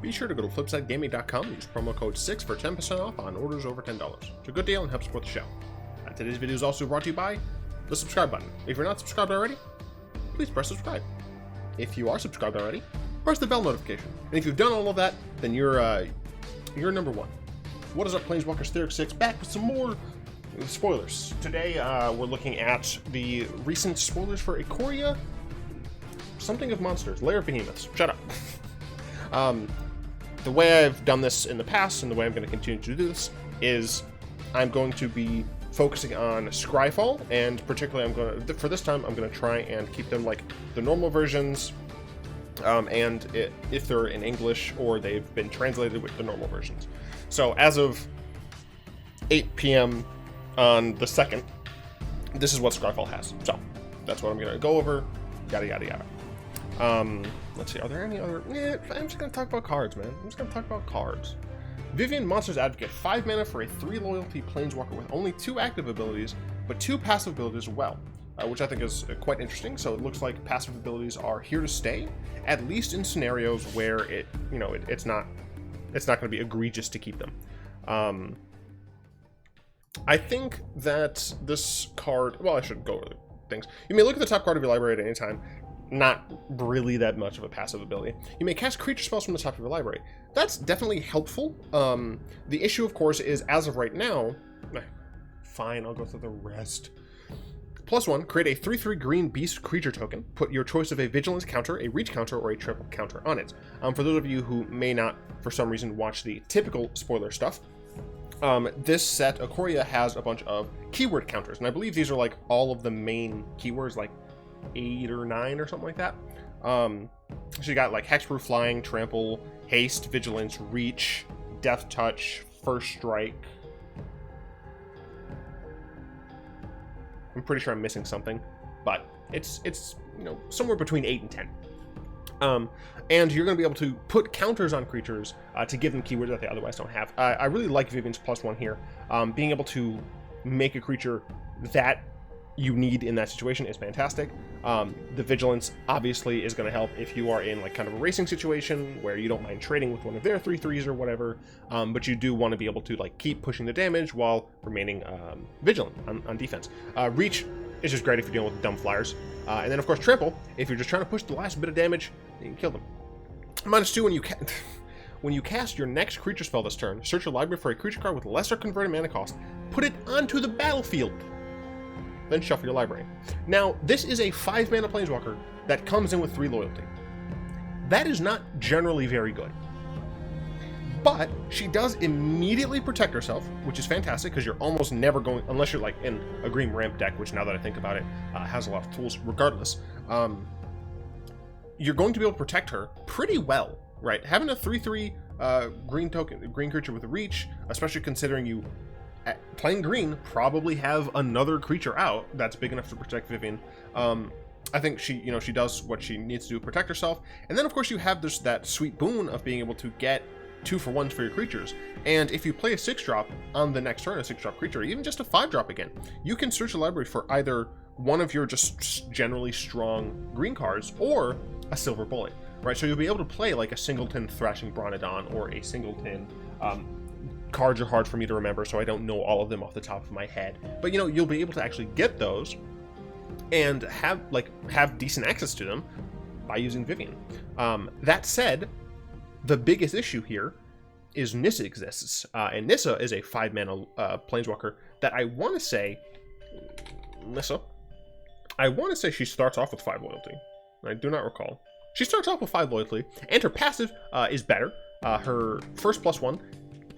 Be sure to go to flipsidegaming.com and use promo code 6 for 10% off on orders over $10. It's a good deal and helps support the show. Today's video is also brought to you by the subscribe button. If you're not subscribed already, please press subscribe. If you are subscribed already, press the bell notification. And if you've done all of that, then you're number one. What is up, Planeswalkers Theoric 6? Back with some more spoilers. Today, we're looking at the recent spoilers for Ikoria, something of monsters, Lair of Behemoths. Shut up. The way I've done this in the past, and the way I'm going to continue to do this, is I'm going to be focusing on Scryfall, and particularly for this time, I'm going to try and keep them like the normal versions, and if they're in English or they've been translated with the normal versions. So as of 8 p.m. on the 2nd, this is what Scryfall has. So that's what I'm going to go over, yada yada yada. Let's see, are there any other... I'm just going to talk about cards, man. I'm just going to talk about cards. Vivien, Monsters Advocate, 5 mana for a 3 loyalty planeswalker with only 2 active abilities, but 2 passive abilities as well, which I think is quite interesting. So it looks like passive abilities are here to stay, at least in scenarios where it's not going to be egregious to keep them. I think that this card... Well, I should go over the things. You may look at the top card of your library at any time. Not really that much of a passive ability. You may cast creature spells from the top of your library. That's definitely helpful. The issue, of course, is as of right now... Fine, I'll go through the rest. +1, create a 3/3 green beast creature token. Put your choice of a vigilance counter, a reach counter, or a trample counter on it. For those of you who may not, for some reason, watch the typical spoiler stuff, this set, Ikoria, has a bunch of keyword counters. And I believe these are like all of the main keywords, like 8 or 9 or something like that. So you got like Hexproof, Flying, Trample, Haste, Vigilance, Reach, Death Touch, First Strike. I'm pretty sure I'm missing something, but it's somewhere between 8 and 10. And you're going to be able to put counters on creatures to give them keywords that they otherwise don't have. I really like Vivien's +1 here. Being able to make a creature that you need in that situation is fantastic. The Vigilance obviously is going to help if you are in like kind of a racing situation where you don't mind trading with one of their 3/3s or whatever, but you do want to be able to like keep pushing the damage while remaining vigilant on defense. Reach is just great if you're dealing with dumb flyers, and then of course Trample if you're just trying to push the last bit of damage, you can kill them. -2 when you cast your next creature spell this turn, search your library for a creature card with lesser converted mana cost, put it onto the battlefield, then shuffle your library. Now, this is a 5 mana planeswalker that comes in with 3 loyalty. That is not generally very good. But she does immediately protect herself, which is fantastic because you're almost never going, unless you're like in a green ramp deck, which now that I think about it, has a lot of tools regardless. You're going to be able to protect her pretty well, right? Having a 3/3 green creature with a reach, especially considering you playing green probably have another creature out that's big enough to protect Vivien. I think she does what she needs to do to protect herself. And then of course you have that sweet boon of being able to get 2-for-1s for your creatures. And if you play a 6-drop on the next turn, a 6-drop creature, or even just a 5-drop again, you can search the library for either one of your just generally strong green cards or a silver bullet, right? So you'll be able to play like a singleton Thrashing Bronodon or a singleton cards are hard for me to remember, so I don't know all of them off the top of my head. But you'll be able to actually get those and have decent access to them by using Vivien. That said, the biggest issue here is Nissa exists, and Nissa is a 5 mana planeswalker that I want to say she starts off with 5 loyalty. I do not recall. She starts off with 5 loyalty, and her passive is better. Her first +1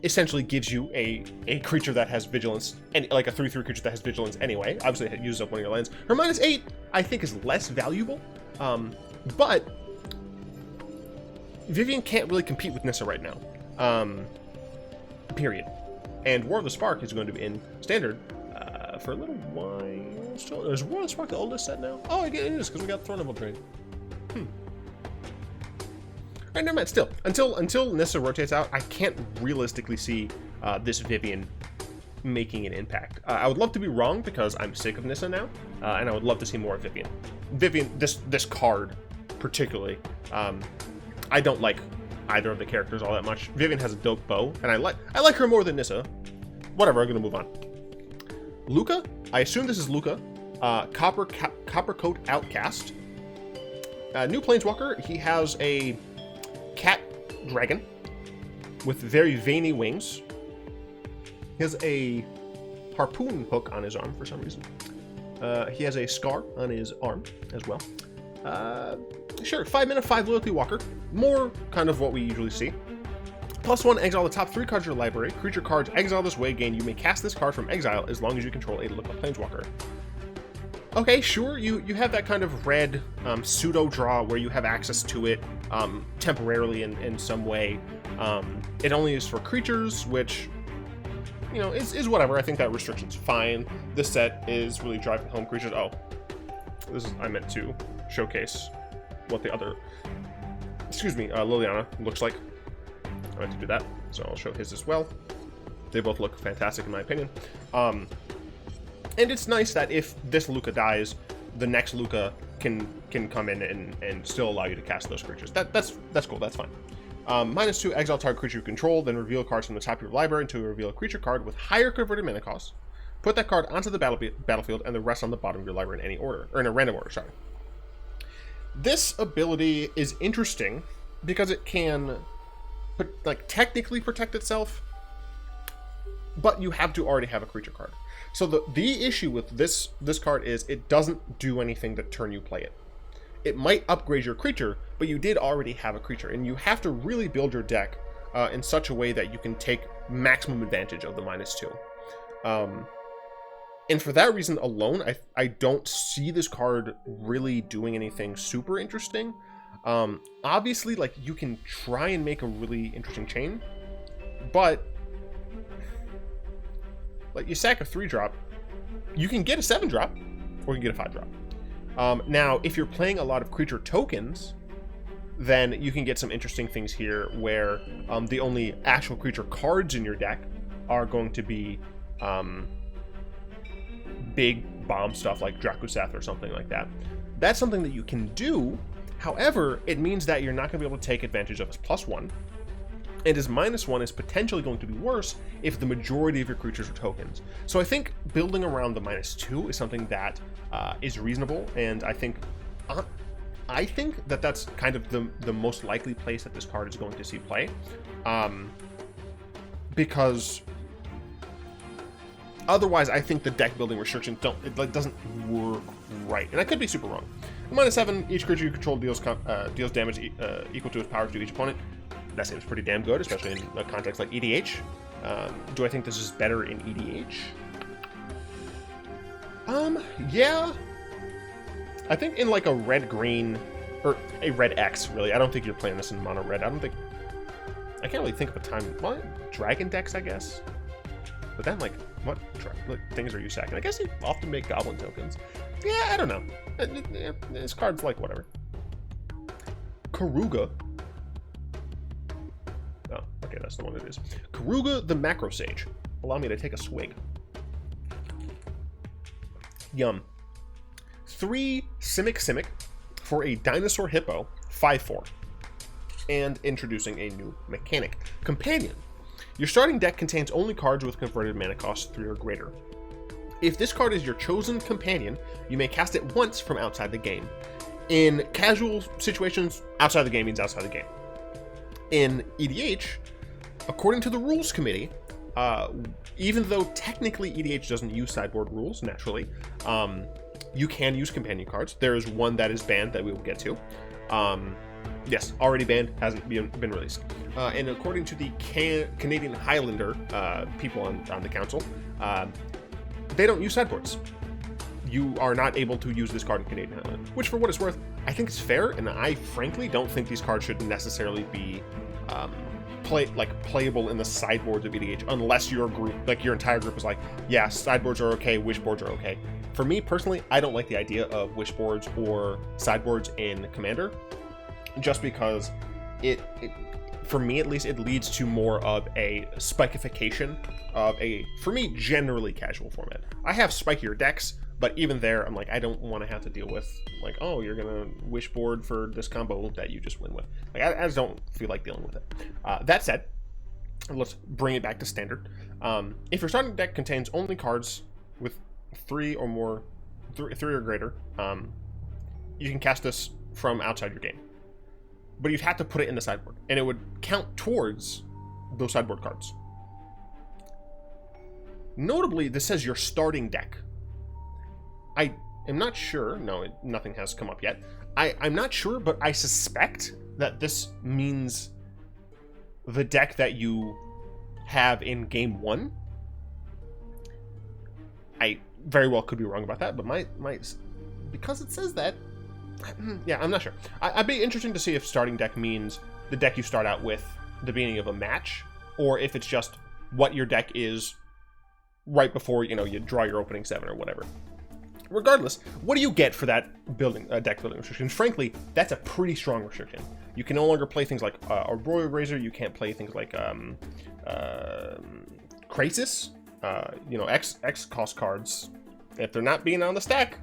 essentially gives you a creature that has vigilance, and like a 3/3 creature that has vigilance anyway. Obviously it uses up one of your lands. Her -8 I think is less valuable, but Vivien can't really compete with Nissa right now, period. And War of the Spark is going to be in standard for a little while still. Is War of the Spark the oldest set now? Oh, I get it is because we got Throne of Eldraine. Alright, never mind. Still, until Nissa rotates out, I can't realistically see this Vivien making an impact. I would love to be wrong because I'm sick of Nissa now, and I would love to see more of Vivien. Vivien, this card particularly, I don't like either of the characters all that much. Vivian has a dope bow, and I like her more than Nissa. Whatever, I'm gonna move on. Luca, I assume this is Luca, Coppercoat Outcast. New Planeswalker, he has a cat dragon with very veiny wings. He has a harpoon hook on his arm for some reason. He has a scar on his arm as well. Sure, 5-mana, 5 loyalty walker. More kind of what we usually see. +1, exile the top 3 cards of your library. Creature cards exile this way, gain. You may cast this card from exile as long as you control a local planeswalker. Okay, sure, you have that kind of red pseudo draw where you have access to it temporarily in some way. It only is for creatures, which, you know, is whatever. I think that restriction's fine. This set is really driving home creatures. Oh, I meant to showcase what the other, Liliana looks like. I meant to do that, so I'll show his as well. They both look fantastic in my opinion. And it's nice that if this Luca dies, the next Luca can come in and still allow you to cast those creatures. That's cool, that's fine. -2, exile target creature you control, then reveal cards from the top of your library until you reveal a creature card with higher converted mana cost. Put that card onto the battlefield and the rest on the bottom of your library in any order, or in a random order, sorry. This ability is interesting because it can technically protect itself, but you have to already have a creature card. So the issue with this card is it doesn't do anything the turn you play it. It might upgrade your creature, but you did already have a creature, and you have to really build your deck in such a way that you can take maximum advantage of the -2. And for that reason alone, I don't see this card really doing anything super interesting. Obviously, like, you can try and make a really interesting chain, but like, you sack a 3-drop, you can get a 7-drop, or you can get a 5-drop. Now, if you're playing a lot of creature tokens, then you can get some interesting things here where the only actual creature cards in your deck are going to be big bomb stuff like Drakuseth or something like that. That's something that you can do. However, it means that you're not going to be able to take advantage of his +1, and his -1 is potentially going to be worse if the majority of your creatures are tokens. So I think building around the -2 is something that is reasonable, and I think that that's kind of the most likely place that this card is going to see play, because otherwise I think the deck building restrictions doesn't work right, and I could be super wrong. -7, each creature you control deals damage equal to its power to each opponent. That seems pretty damn good, especially in a context like EDH. Do I think this is better in EDH? Yeah. I think in like a red-green, or a red-X, really. I don't think you're playing this in mono-red. I can't really think of a time. What? Dragon decks, I guess? But then, like, what things are you sacking? I guess you often make goblin tokens. Yeah, I don't know. This card's like, whatever. Karuga. Oh, okay, that's the one it is. Karuga the Macro Sage. Allow me to take a swig. Yum. 3 Simic for a Dinosaur Hippo, 5/4. And introducing a new mechanic. Companion. Your starting deck contains only cards with converted mana cost 3 or greater. If this card is your chosen companion, you may cast it once from outside the game. In casual situations, outside the game means outside the game. In EDH, according to the rules committee, even though technically EDH doesn't use sideboard rules, naturally, you can use companion cards. There is one that is banned that we will get to. Yes, already banned, hasn't been released. And according to the Canadian Highlander people on the council, they don't use sideboards. You are not able to use this card in Canadian Highlander, which, for what it's worth, I think it's fair, and I frankly don't think these cards should necessarily be playable in the sideboards of EDH, unless your group, like your entire group, is like, yeah, sideboards are okay, wishboards are okay. For me personally, I don't like the idea of wishboards or sideboards in Commander, just because it for me at least, it leads to more of a spicification of a, for me, generally casual format. I have spikier decks, But even there, I'm like, I don't want to have to deal with, like, oh, you're going to wish board for this combo that you just win with. Like, I just don't feel like dealing with it. That said, let's bring it back to standard. If your starting deck contains only cards with three or greater, you can cast this from outside your game. But you'd have to put it in the sideboard, and it would count towards those sideboard cards. Notably, this says your starting deck. I am not sure. No, nothing has come up yet. I'm not sure, but I suspect that this means the deck that you have in game 1. I very well could be wrong about that, but my because it says that, yeah, I'm not sure. I'd be interested to see if starting deck means the deck you start out with the beginning of a match, or if it's just what your deck is right before, you know, you draw your opening 7 or whatever. Regardless, what do you get for that deck building restriction? Frankly, that's a pretty strong restriction. You can no longer play things like Arboreal Razor. You can't play things like Krasis. You know, X cost cards. If they're not being on the stack,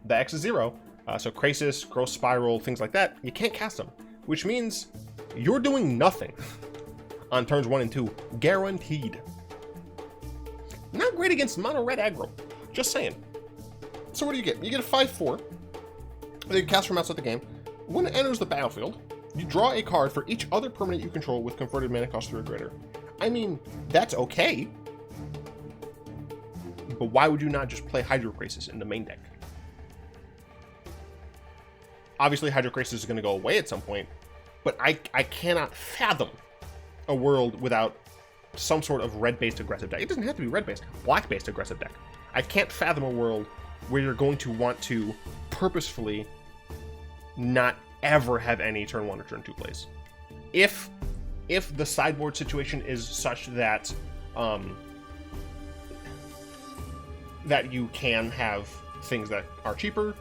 the X is 0. So Krasis, Growth Spiral, things like that, you can't cast them. Which means you're doing nothing on turns 1 and 2. Guaranteed. Not great against mono red aggro. Just saying. So what do you get? You get a 5/4 that you cast from outside the game. When it enters the battlefield, you draw a card for each other permanent you control with converted mana cost 3 or greater. I mean, that's okay. But why would you not just play Hydro Krasis in the main deck? Obviously, Hydro Krasis is going to go away at some point, but I cannot fathom a world without some sort of red-based aggressive deck. It doesn't have to be red-based, black-based aggressive deck. I can't fathom a world where you're going to want to purposefully not ever have any turn 1 or turn 2 plays. If the sideboard situation is such that that you can have things that are cheaper,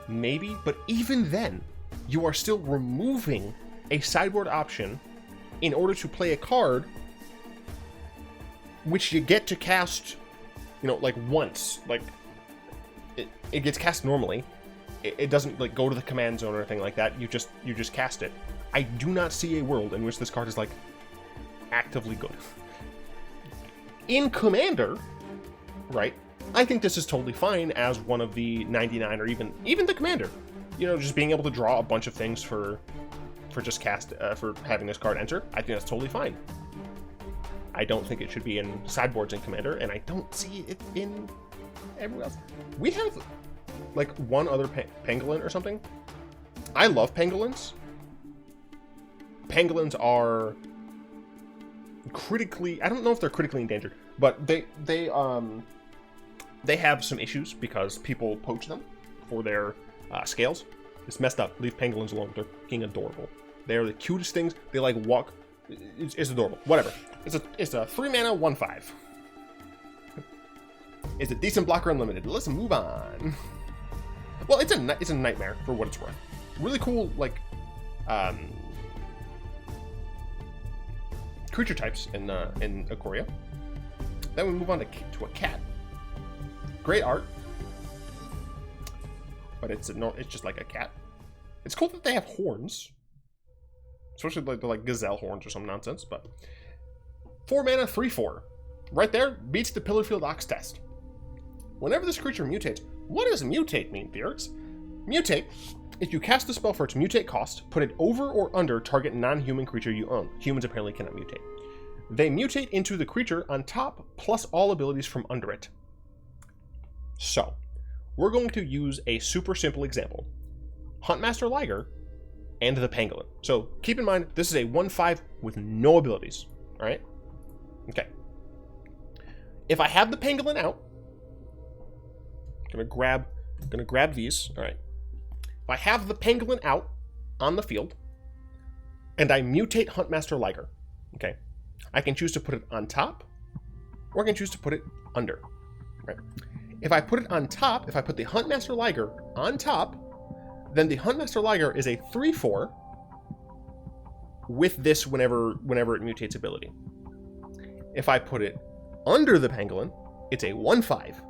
maybe, but even then, you are still removing a sideboard option in order to play a card which you get to cast, you know, like once. Like, it gets cast normally. It doesn't like go to the command zone or anything like that. You just cast it. I do not see a world in which this card is like actively good. In Commander, right? I think this is totally fine as one of the 99 or even the Commander. You know, just being able to draw a bunch of things for just for having this card enter. I think that's totally fine. I don't think it should be in sideboards in Commander, and I don't see it in everywhere else. We have like one other pangolin or something. I love pangolins. Pangolins are critically, I don't know if they're critically endangered, but they have some issues because people poach them for their scales. It's messed up. Leave pangolins alone. They're fucking adorable. They're the cutest things. They like walk. It's adorable. Whatever. It's a 3 mana 1/5. It's a decent blocker unlimited. Let's move on. Well, it's a nightmare for what it's worth. Really cool, like creature types in Ikoria. Then we move on to a cat. Great art, but it's just like a cat. It's cool that they have horns, especially like gazelle horns or some nonsense. But 4 mana 3/4, right there beats the Pillarfield Ox test. Whenever this creature mutates, what does mutate mean, Theorix? Mutate. If you cast a spell for its mutate cost, put it over or under target non-human creature you own. Humans apparently cannot mutate. They mutate into the creature on top plus all abilities from under it. So, we're going to use a super simple example. Huntmaster Liger and the Pangolin. So, keep in mind, this is a 1/5 with no abilities. Alright? Okay. If I have the Pangolin out, I'm gonna grab these. Alright. If I have the Pangolin out on the field, and I mutate Huntmaster Liger, okay, I can choose to put it on top, or I can choose to put it under. Right? If I put it on top, if I put the Huntmaster Liger on top, then the Huntmaster Liger is a 3/4 with this whenever it mutates ability. If I put it under the Pangolin, it's a 1/5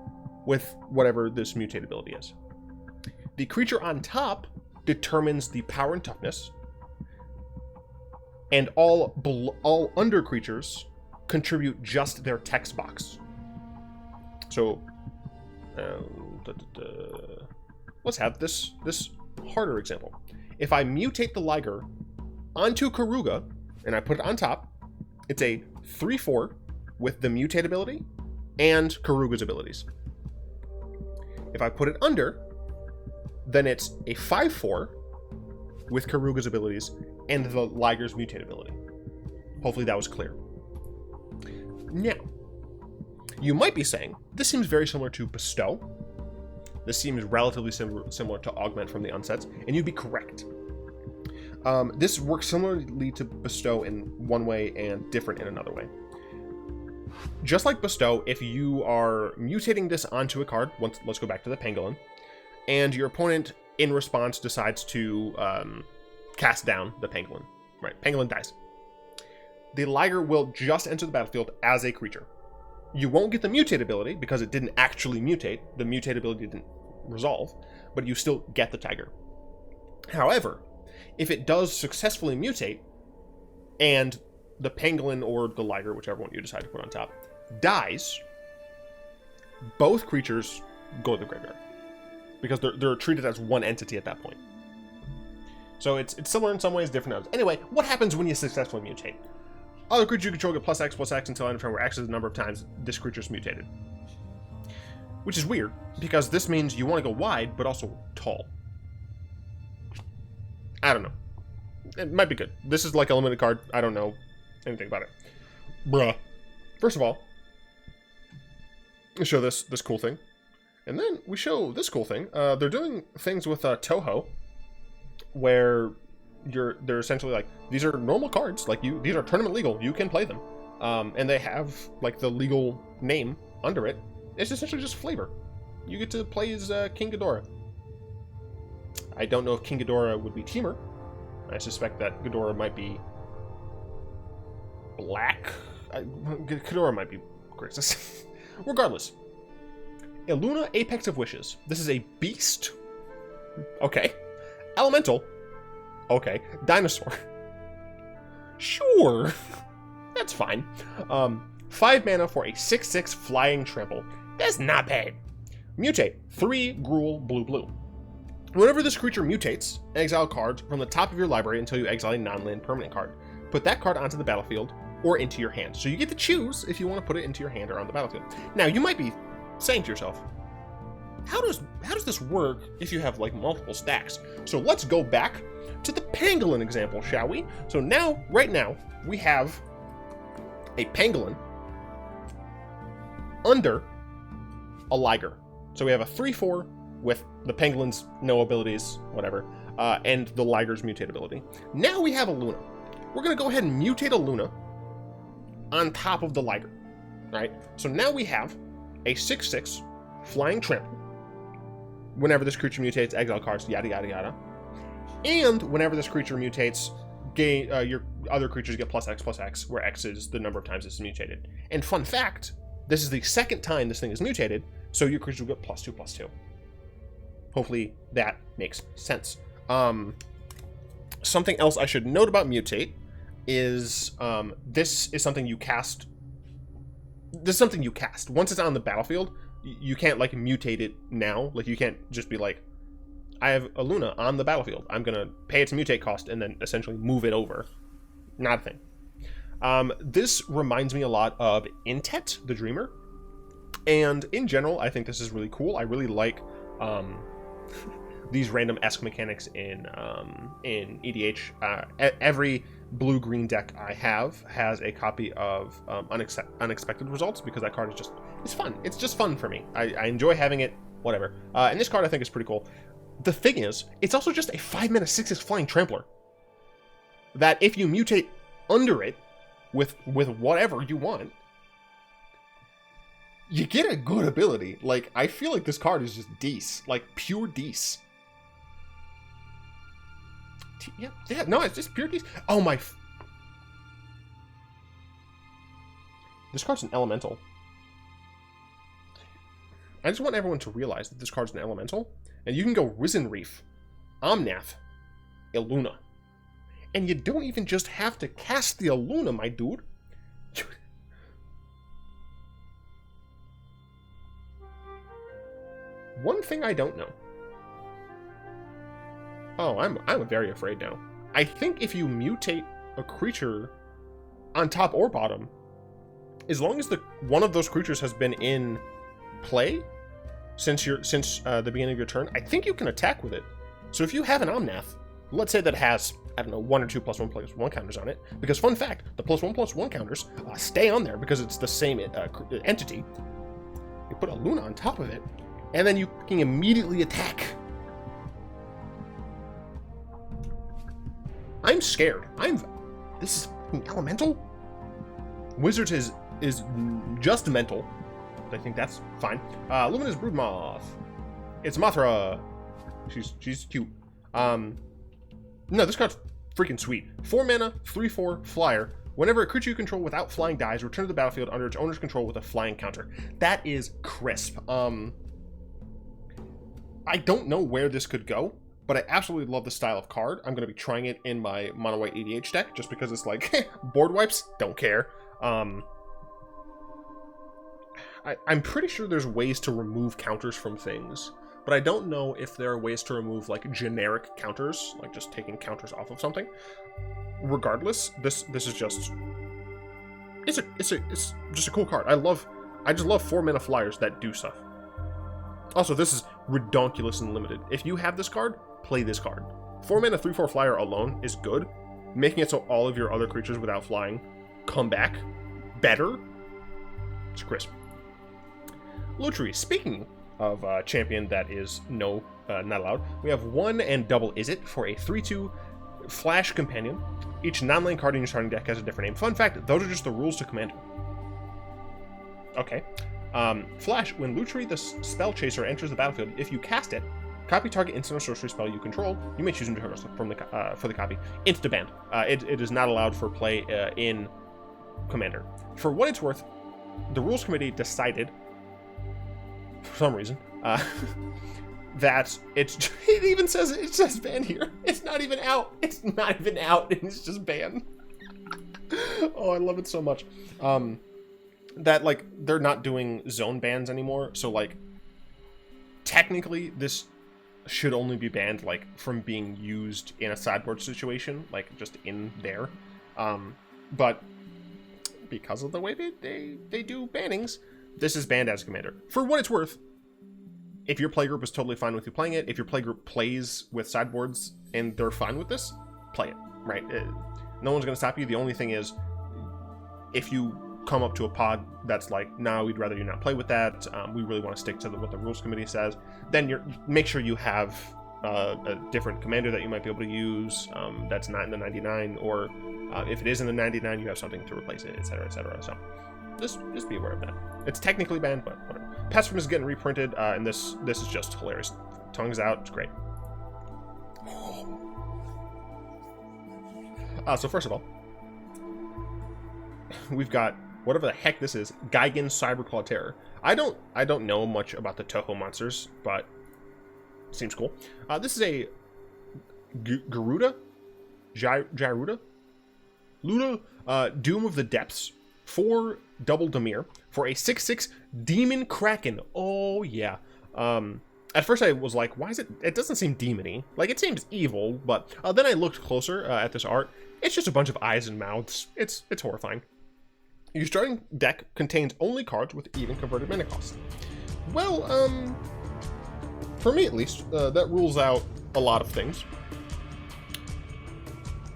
with whatever this mutate ability is. The creature on top determines the power and toughness, and all under creatures contribute just their text box. So, let's have this harder example. If I mutate the Liger onto Keruga, and I put it on top, it's a 3/4 with the mutate ability and Keruga's abilities. If I put it under, then it's a 5/4 with Keruga's abilities and the Liger's mutate ability. Hopefully that was clear. Now, you might be saying, this seems very similar to Bestow. This seems relatively similar to Augment from the Unsets, and you'd be correct. This works similarly to Bestow in one way and different in another way. Just like Bestow, if you are mutating this onto a card, let's go back to the Pangolin, and your opponent in response decides to cast down the Pangolin. Right, Pangolin dies. The Liger will just enter the battlefield as a creature. You won't get the mutate ability because it didn't actually mutate. The mutate ability didn't resolve, but you still get the Tiger. However, if it does successfully mutate and the Pangolin or the Liger, whichever one you decide to put on top, dies, both creatures go to the graveyard because they're treated as one entity at that point. So it's similar in some ways, different in others. Anyway, what happens when you successfully mutate? Other creatures you control get +X/+X until end of turn, where X is the number of times this creature's mutated. Which is weird, because this means you want to go wide, but also tall. I don't know. It might be good. This is like a limited card. I don't know anything about it. Bruh. First of all, we show this cool thing. And then we show this cool thing. They're doing things with Toho, where they're essentially like, these are normal cards, like these are tournament legal, you can play them, and they have like the legal name under it. It's essentially just flavor. You get to play as King Ghidorah. I don't know if King Ghidorah would be Teamer. I suspect that Ghidorah might be black. Ghidorah might be Grixis. Regardless, Illuna, Apex of Wishes. This is a beast. Okay. Elemental. Okay. Dinosaur. Sure. That's fine. 5 mana for a 6/6 flying trample. That's not bad. Mutate. 3 Gruul, blue. Whenever this creature mutates, exile cards from the top of your library until you exile a non-land permanent card. Put that card onto the battlefield or into your hand. So you get to choose if you want to put it into your hand or on the battlefield. Now, you might be saying to yourself, how does this work if you have like multiple stacks? So let's go back to the Pangolin example, shall we? So now, right now, we have a Pangolin under a Liger. So we have a 3/4 with the Pangolin's no abilities, whatever, and the Liger's mutate ability. Now we have a Luna. We're gonna go ahead and mutate a Luna on top of the Liger, right? So now we have a 6/6 flying trample. Whenever this creature mutates, exile cards, yada yada yada. And whenever this creature mutates, your other creatures get +X/+X, where X is the number of times it's mutated. And fun fact, this is the second time this thing is mutated, so your creature will get +2/+2. Hopefully that makes sense. Something else I should note about mutate is this is something you cast. This is something you cast. Once it's on the battlefield, you can't like mutate it now. Like you can't just be like, I have a Luna on the battlefield, I'm gonna pay its mutate cost and then essentially move it over. Not a thing. This reminds me a lot of Intet, the Dreamer. And in general, I think this is really cool. I really like these random-esque mechanics in EDH. Every blue-green deck I have has a copy of Unexpected Results, because that card is it's fun. It's just fun for me. I enjoy having it, whatever. And this card I think is pretty cool. The thing is, it's also just a 5-mana 6/6 flying trampler that if you mutate under it with whatever you want, you get a good ability. Like, I feel like this card is just Deece. Like, pure Deece. Yeah, no, it's just pure Deece. Oh my... This card's an elemental. I just want everyone to realize that this card's an elemental, and you can go Risen Reef, Omnath, Illuna. And you don't even just have to cast the Illuna, my dude. One thing I don't know. Oh, I'm very afraid now. I think if you mutate a creature on top or bottom, as long as one of those creatures has been in play since the beginning of your turn, I think you can attack with it. So if you have an Omnath, let's say that has, I don't know, 1 or 2 +1/+1 counters on it, because fun fact, the +1/+1 counters stay on there because it's the same entity. You put a Luna on top of it, and then you can immediately attack. I'm scared. This is fucking elemental? Wizards is just mental. I think that's fine. Luminous Broodmoth. It's Mothra. She's cute. No, this card's freaking sweet. 4 mana, 3/4 flyer. Whenever a creature you control without flying dies, return to the battlefield under its owner's control with a flying counter. That is crisp. I don't know where this could go, but I absolutely love the style of card. I'm going to be trying it in my mono white EDH deck just because it's like board wipes, don't care. I'm pretty sure there's ways to remove counters from things, but I don't know if there are ways to remove like generic counters, like just taking counters off of something. Regardless, this is just it's just a cool card. I just love 4 mana flyers that do stuff. Also, this is redonkulous and limited. If you have this card, play this card. 4 mana 3/4 flyer alone is good, making it so all of your other creatures without flying come back better. It's crisp. Lutri, speaking of champion that is not allowed, we have 1 and double Izzet for a 3/2 flash companion. Each non-land card in your starting deck has a different name. Fun fact, those are just the rules to Commander. Okay. Flash, when Lutri the Spell Chaser enters the battlefield, if you cast it, copy target instant or sorcery spell you control. You may choose him from for the copy. Insta-banned. It is not allowed for play in Commander. For what it's worth, the Rules Committee decided, for some reason, that it even says banned here. It's not even out. It's not even out, and it's just banned. Oh, I love it so much. That like they're not doing zone bans anymore, so like technically this should only be banned like from being used in a sideboard situation, like just in there. But because of the way they do bannings, this is banned as Commander. For what it's worth, if your playgroup is totally fine with you playing it, if your playgroup plays with sideboards and they're fine with this, play it, right? No one's going to stop you. The only thing is, if you come up to a pod that's like, no, we'd rather you not play with that, we really want to stick to what the Rules Committee says, then make sure you have a different commander that you might be able to use that's not in the 99, or if it is in the 99, you have something to replace it, etc., etc. So just be aware of that. It's technically banned, but whatever. Pestrum is getting reprinted, and this is just hilarious. Tongues out, it's great. So first of all, we've got whatever the heck this is, Gigan Cyberclaw Terror. I don't know much about the Toho monsters, but it seems cool. This is a Gyruda? Luda? Doom of the Depths. 4 double Dimir for a 6/6 Demon Kraken. Oh yeah. At first I was like, why is it doesn't seem demony. Like, it seems evil, but then I looked closer at this art. It's just a bunch of eyes and mouths. It's horrifying. Your starting deck contains only cards with even converted mana cost. Well, for me at least, that rules out a lot of things.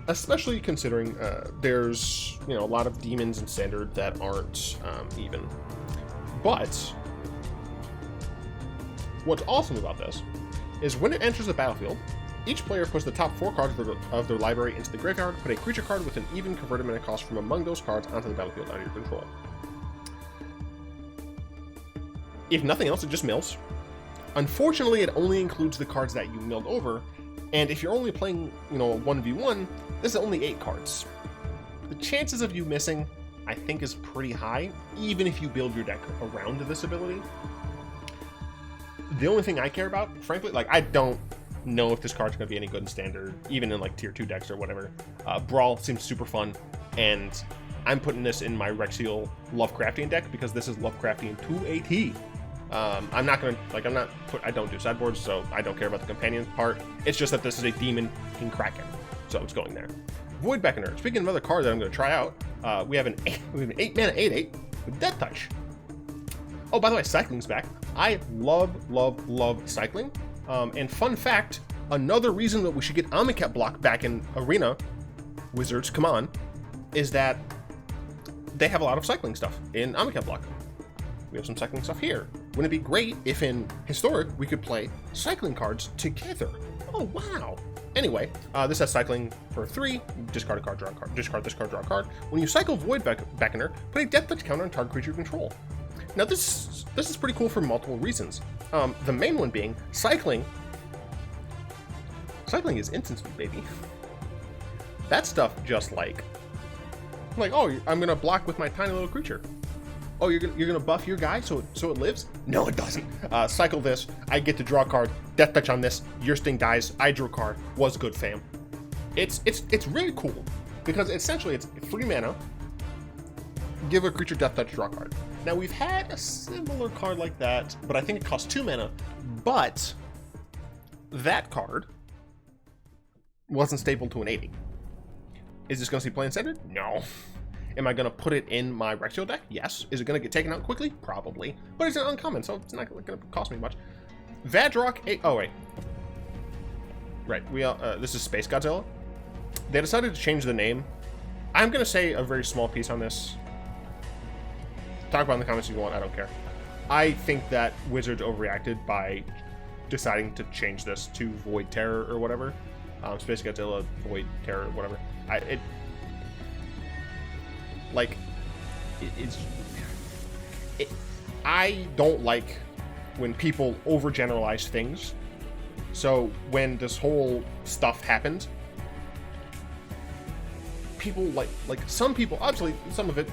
Especially considering there's, a lot of demons in Standard that aren't even. But what's awesome about this is when it enters the battlefield, each player puts the top 4 cards of their library into the graveyard, put a creature card with an even converted mana cost from among those cards onto the battlefield under your control. If nothing else, it just mills. Unfortunately, it only includes the cards that you milled over, and if you're only playing, a 1v1, this is only 8 cards. The chances of you missing, I think, is pretty high, even if you build your deck around this ability. The only thing I care about, frankly, like, I don't know if this card's going to be any good in standard, even in like tier 2 decks or whatever. Brawl seems super fun, and I'm putting this in my Rexiel Lovecraftian deck because this is Lovecraftian to a T. I'm not gonna, like, I don't do sideboards, so I don't care about the companion part. It's just that this is a demon in Kraken, so it's going there. Void Beckoner. Speaking of another card that I'm going to try out, we have an 8 mana 8/8 with Death Touch. Oh, by the way, cycling's back. I love cycling. And fun fact, another reason that we should get Amonkhet Block back in Arena, Wizards, come on, is that they have a lot of cycling stuff in Amonkhet Block. We have some cycling stuff here. Wouldn't it be great if in Historic we could play cycling cards together? Oh, wow. Anyway, this has cycling for 3, discard a card, draw a card, discard this card, draw a card. When you cycle Void Beckoner, put a Death Touch counter on target creature you control. Now this is pretty cool for multiple reasons. The main one being cycling. Cycling is instant speed, baby. That stuff just like, oh, I'm gonna block with my tiny little creature. Oh, you're gonna buff your guy so it lives? No, it doesn't. Cycle this. I get to draw a card. Death Touch on this. Your Sting dies. I drew a card. Was good, fam. It's really cool because essentially it's 3 mana. Give a creature Death Touch, draw a card. Now we've had a similar card like that, but I think it costs 2 mana. But that card wasn't stable to an 80. Is this gonna see play in standard? No. Am I going to put it in my Rexiel deck? Yes. Is it going to get taken out quickly? Probably. But it's an uncommon, so it's not going to cost me much. Vadrock 8... Oh, wait. Right. This is Space Godzilla. They decided to change the name. I'm going to say a very small piece on this. Talk about it in the comments if you want. I don't care. I think that Wizards overreacted by deciding to change this to Void Terror or whatever. Space Godzilla, Void Terror, whatever. I don't like when people overgeneralize things. So when this whole stuff happened, people like some people, obviously some of it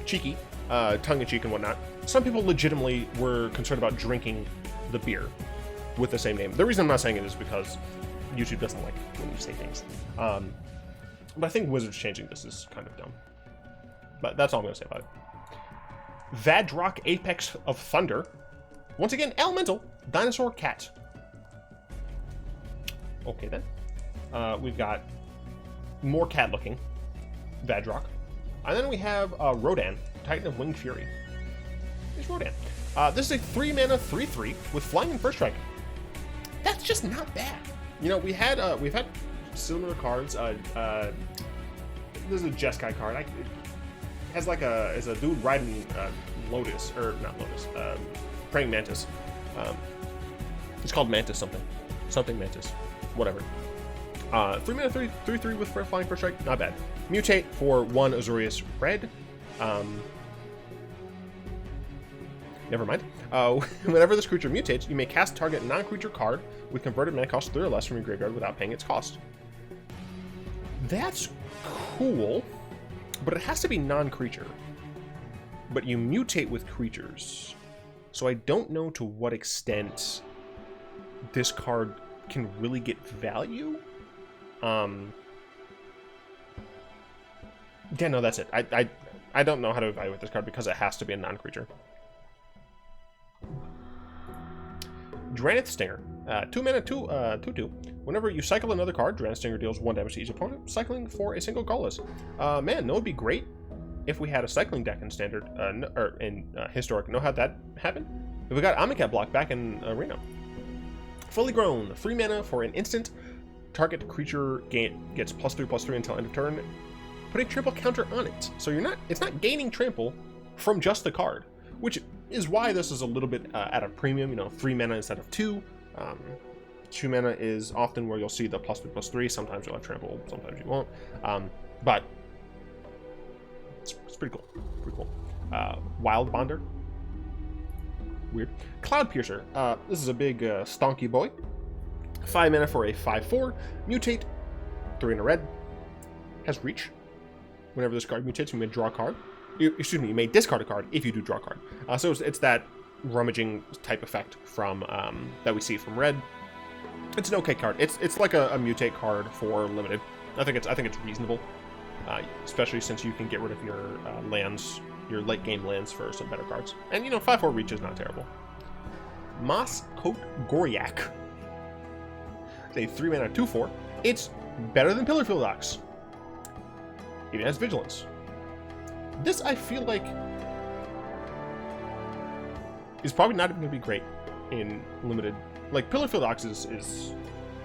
cheeky, tongue-in-cheek and whatnot. Some people legitimately were concerned about drinking the beer with the same name. The reason I'm not saying it is because YouTube doesn't like when you say things. But I think Wizards changing this is kind of dumb. But that's all I'm going to say about it. Vadrock Apex of Thunder. Once again, Elemental. Dinosaur Cat. Okay, then. We've got more cat-looking Vadrock. And then we have Rodan, Titan of Winged Fury. Here's Rodan. This is a 3-mana 3/3 with flying and first strike. That's just not bad. You know, we've had similar cards. This is a Jeskai card. It has like is a dude riding Lotus, or not Lotus, praying mantis. It's called Mantis something Mantis, whatever. 3-mana 3/3 with flying first strike, not bad. Mutate for 1 Azorius red. Never mind. Whenever this creature mutates, you may cast target non-creature card with converted mana cost 3 or less from your graveyard without paying its cost. That's cool, but it has to be non-creature. But you mutate with creatures, so I don't know to what extent this card can really get value. Yeah, no, that's it. I don't know how to evaluate this card because it has to be a non-creature. Drannith Stinger. 2 mana, 2/2. Whenever you cycle another card, Drannith Stinger deals 1 damage to each opponent, cycling for a single colorless. Man, no, it'd be great if we had a cycling deck in standard, or in Historic. Know how that happened? If we got Amonkhet Block back in Arena. Fully Grown. 3 mana for an instant. Target creature gets +3/+3 until end of turn. Put a trample counter on it. So it's not gaining trample from just the card, which is why this is a little bit at a premium. You know, 3 mana instead of 2. 2 mana is often where you'll see the +3/+3. Sometimes you'll have trample, sometimes you won't. But it's pretty cool. Pretty cool. Wild Bonder. Weird. Cloud Piercer. This is a big stonky boy. 5 mana for a 5/4. Mutate. 3 in a red. Has reach. Whenever this card mutates, you may draw a card. You may discard a card if you do draw a card. So it's that rummaging type effect from that we see from red. It's an okay card. It's like a mutate card for limited. I think it's reasonable, especially since you can get rid of your lands, your late game lands for some better cards. And 5/4 reach is not terrible. Moss Coat Goryak. It's a 3-mana 2/4. It's better than Pillarfield Ox. Even has Vigilance. This, I feel like, is probably not even going to be great in limited. Like, Pillarfield Ox is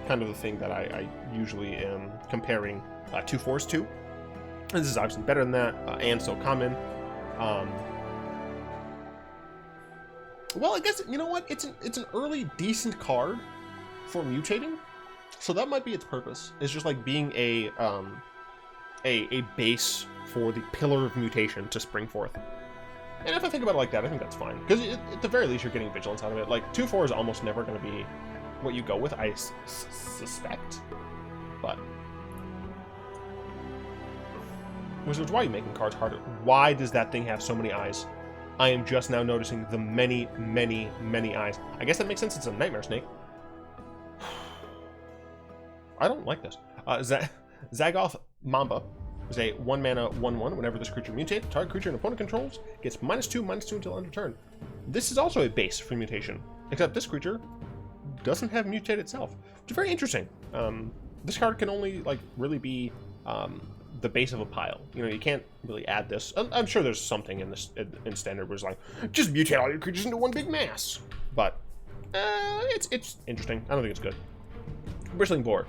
kind of the thing that I usually am comparing 2/4s to. And this is obviously better than that, and so common. Well, I guess, you know what? It's an early decent card for mutating. So that might be its purpose. It's just like being a base for the pillar of mutation to spring forth. And if I think about it like that, I think that's fine. Because at the very least, you're getting Vigilance out of it. Like, 2/4 is almost never going to be what you go with, I suspect. But Wizards, why are you making cards harder? Why does that thing have so many eyes? I am just now noticing the many, many, many eyes. I guess that makes sense. It's a Nightmare Snake. I don't like this. Zagoth Mamba is a 1-mana 1/1. Whenever this creature mutates, target creature an opponent controls gets -2/-2 until end of turn. This is also a base for mutation, except this creature doesn't have mutate itself, which is very interesting. This card can only really be the base of a pile. You can't really add this. I'm sure there's something in this in standard where it's like, just mutate all your creatures into one big mass. But it's interesting. I don't think it's good. Bristling Boar.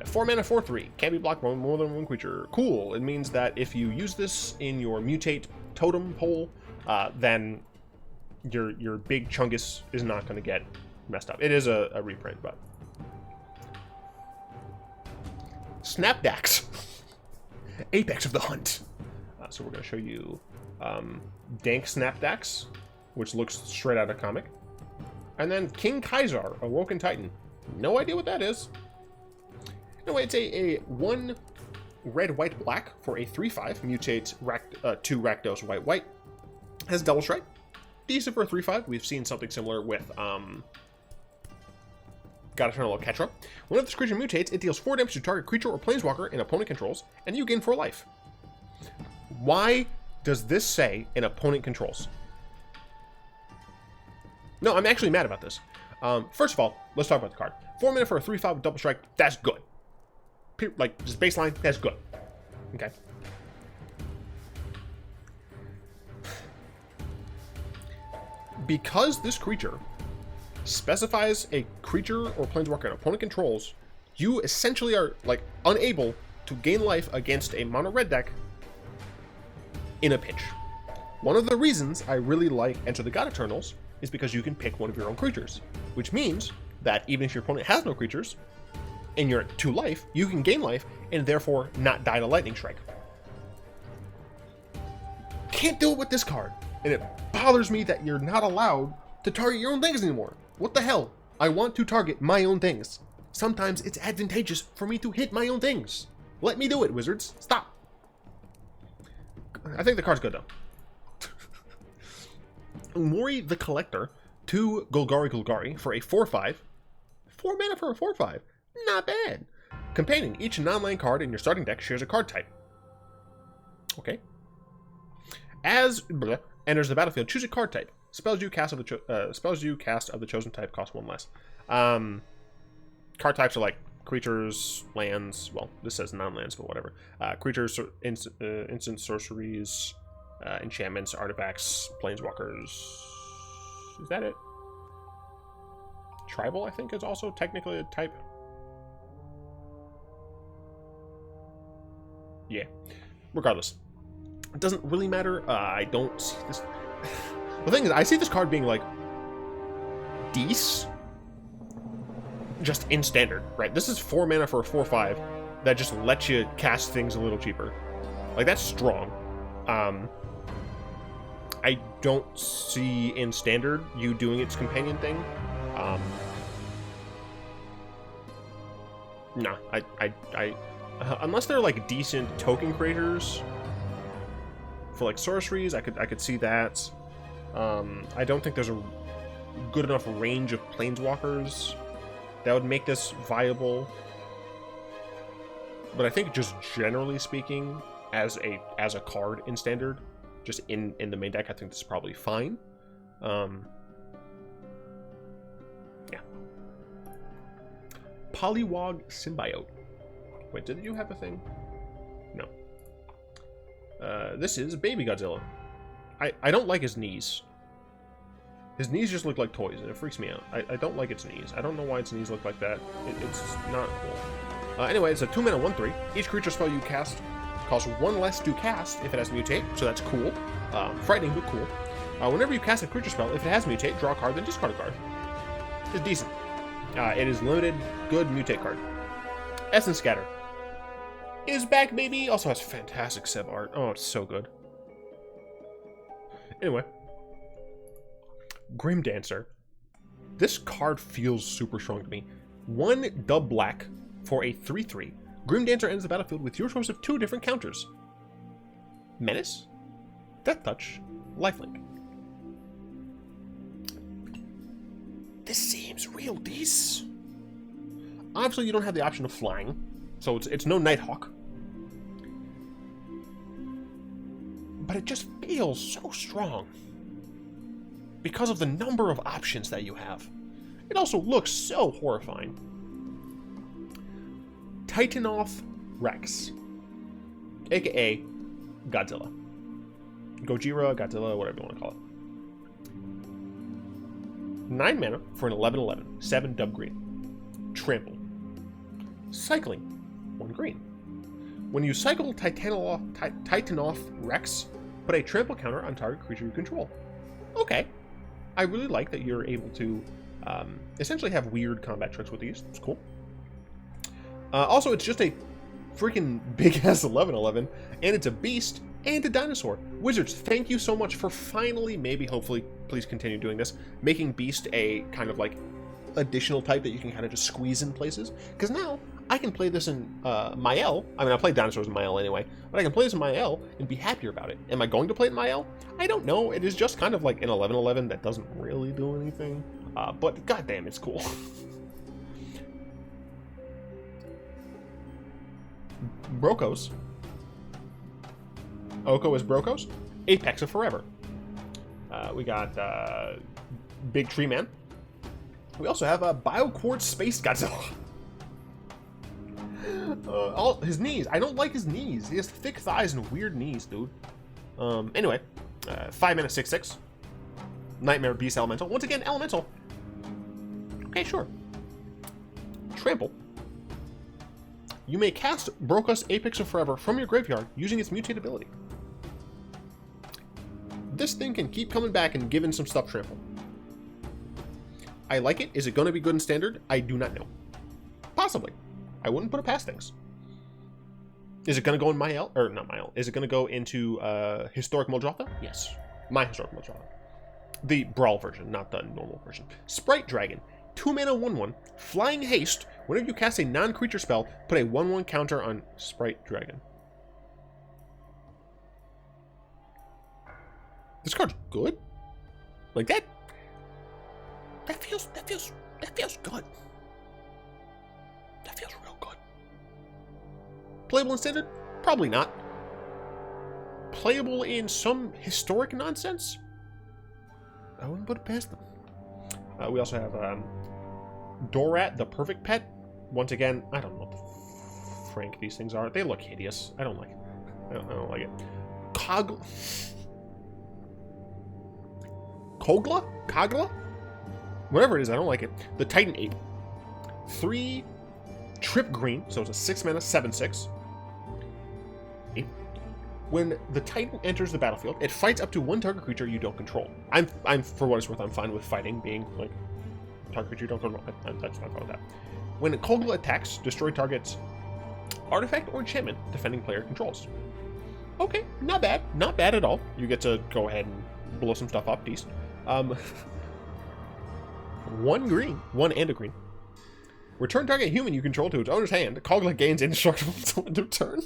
4-mana 4/3. Can't be blocked by more than one creature. Cool. It means that if you use this in your mutate totem pole, then your big Chungus is not going to get messed up. It is a reprint, but Snapdax. Apex of the Hunt. So we're going to show you Dank Snapdax, which looks straight out of comic. And then King Kaizar, Awoken Titan. No idea what that is. No, it's a 1 red, white, black for a 3/5. Mutate 2 Rakdos white. Has double strike. Decent for a 3/5. We've seen something similar with God Eternal Ketra. Whenever this creature mutates, it deals 4 damage to target creature or planeswalker an opponent controls, and you gain 4 life. Why does this say an opponent controls? No, I'm actually mad about this. First of all, let's talk about the card. 4-mana for a 3/5 with double strike. That's good. Just baseline, that's good. Okay. Because this creature specifies a creature or planeswalker an opponent controls, you essentially are unable to gain life against a mono red deck in a pinch. One of the reasons I really like Enter the God Eternals is because you can pick one of your own creatures, which means that even if your opponent has no creatures and you're at 2 life, you can gain life and therefore not die to Lightning Strike. Can't do it with this card, and it bothers me that you're not allowed to target your own things anymore. What the hell? I want to target my own things. Sometimes it's advantageous for me to hit my own things. Let me do it, Wizards. Stop. I think the card's good, though. Umori the Collector, 2 Golgari for a 4/5. 4 mana for a 4/5. Not bad. Companion, each non-land card in your starting deck shares a card type. Okay. As enters the battlefield, choose a card type. Spells you cast of the chosen type cost 1 less. Card types are like creatures, lands. Well, this says non-lands, but whatever. Creatures, instant sorceries, enchantments, artifacts, planeswalkers. Is that it? Tribal, I think, is also technically a type. Yeah. Regardless, it doesn't really matter. I don't see this. The thing is, I see this card being Deece, just in standard, right? This is 4 mana for a 4/5 that just lets you cast things a little cheaper. That's strong. I don't see in standard you doing its companion thing. No, unless they're decent token creators for sorceries, I could see that. I don't think there's good enough range of planeswalkers that would make this viable. But I think just generally speaking, as a card in Standard, just in the main deck, I think this is probably fine. Yeah. Poliwag Symbiote. Wait, did you have a thing? No. This is Baby Godzilla. I don't like his knees. His knees just look like toys, and it freaks me out. I don't like its knees. I don't know why its knees look like that. It's not cool. Anyway, it's a 2-mana 1/3. Each creature spell you cast costs 1 less to cast if it has Mutate, so that's cool. Frightening, but cool. Whenever you cast a creature spell, if it has Mutate, draw a card, then discard a card. It's decent. It is limited, good Mutate card. Essence Scatter is back, baby. Also has fantastic Seb art. Oh, it's so good. Anyway. Grim Dancer. This card feels super strong to me. 1 dub black for a 3/3. Grim Dancer enters the battlefield with your choice of 2 different counters. Menace, Death Touch, Lifelink. This seems real decent. Obviously, you don't have the option of flying, so it's no Nighthawk. But it just feels so strong because of the number of options that you have. It also looks so horrifying. Titanoff Rex, aka Godzilla. Gojira, Godzilla, whatever you want to call it. 9 mana for an 11/11, 7 dub green. Trample. Cycling, 1 green. When you cycle Titanoff Rex, put a trample counter on target creature you control. Okay. I really like that you're able to essentially have weird combat tricks with these. It's cool. Also, it's just a freaking big-ass 11/11, and it's a beast and a dinosaur. Wizards, thank you so much for finally, maybe, hopefully, please continue doing this, making beast a kind of like additional type that you can kind of just squeeze in places. Because now I can play this in Mael. I mean, I play dinosaurs in Mael anyway, but I can play this in Mael and be happier about it. Am I going to play it in Mael? I don't know. It is just kind of like an 11/11 that doesn't really do anything. But goddamn, it's cool. Brokos. Oko is Brokos. Apex of Forever. We got Big Tree Man. We also have BioQuartz Space Godzilla. His knees. I don't like his knees. He has thick thighs and weird knees, dude. Anyway, 5 mana 6/6. Nightmare Beast Elemental. Once again, Elemental. Okay, sure. Trample. You may cast Brokos Apex of Forever from your graveyard using its mutate ability. This thing can keep coming back and giving some stuff trample. I like it. Is it going to be good in Standard? I do not know. Possibly. I wouldn't put it past things. Is it going to go in Mael? Or not Mael. Is it going to go into Historic Muldrotha? Yes. My Historic Muldrotha. The Brawl version, not the normal version. Sprite Dragon. 2 mana 1/1. Flying Haste. Whenever you cast a non-creature spell, put a 1/1 counter on Sprite Dragon. This card's good. Like that. That feels good. That feels real good. Playable in Standard? Probably not. Playable in some historic nonsense? I wouldn't put it past them. We also have Dorat, the Perfect Pet. Once again, I don't know what the frank these things are. They look hideous. I don't like it. I don't like it. Kogla? Whatever it is, I don't like it. The Titan Ape. 3 trip green, so it's a 6 mana 7/6. When the Titan enters the battlefield, it fights up to 1 target creature you don't control. I'm for what it's worth, I'm fine with fighting being like target creature you don't control. That's fine with that. When Kogla attacks, destroy target's artifact or enchantment defending player controls. Okay, not bad. Not bad at all. You get to go ahead and blow some stuff up, decent. 1 green, 1 and a green. Return target human you control to its owner's hand. Kogla gains indestructible until end of turn.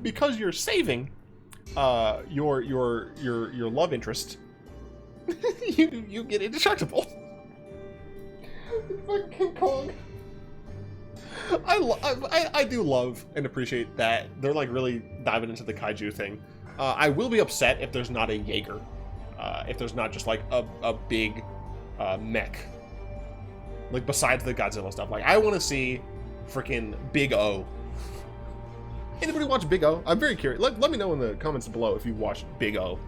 because you're saving your love interest, you get indestructible. Fucking King Kong. I do love and appreciate that they're like really diving into the kaiju thing. I will be upset if there's not a Jaeger, if there's not just like a big mech, like besides the Godzilla stuff. Like I want to see freaking Big O. Anybody watch Big O? I'm very curious. Let me know in the comments below if you watched Big O.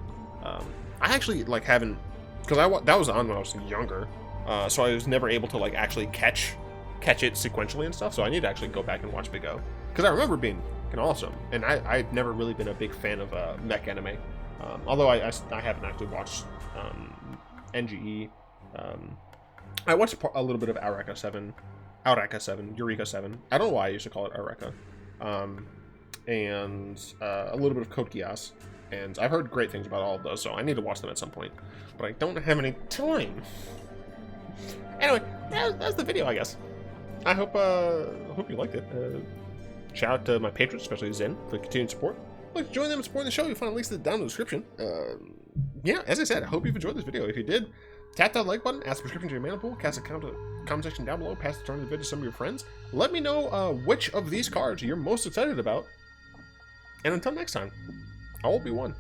I actually like haven't, because that was on when I was younger, so I was never able to like actually catch it sequentially and stuff. So I need to actually go back and watch Big O, because I remember being awesome, and I've never really been a big fan of mech anime. Although I haven't actually watched NGE. I watched a little bit of Eureka 7. Eureka 7. I don't know why I used to call it Eureka. And a little bit of Code Geass. And I've heard great things about all of those, so I need to watch them at some point. But I don't have any time. Anyway, that's the video, I guess. I hope you liked it. Shout out to my patrons, especially Zen, for continued support. Like to join them and support the show, you'll find links down in the description. Yeah, as I said, I hope you've enjoyed this video. If you did, tap that like button, add subscription to your mana pool, cast a comment section down below, pass the turn of the video to some of your friends. Let me know which of these cards you're most excited about. And until next time, I will be one.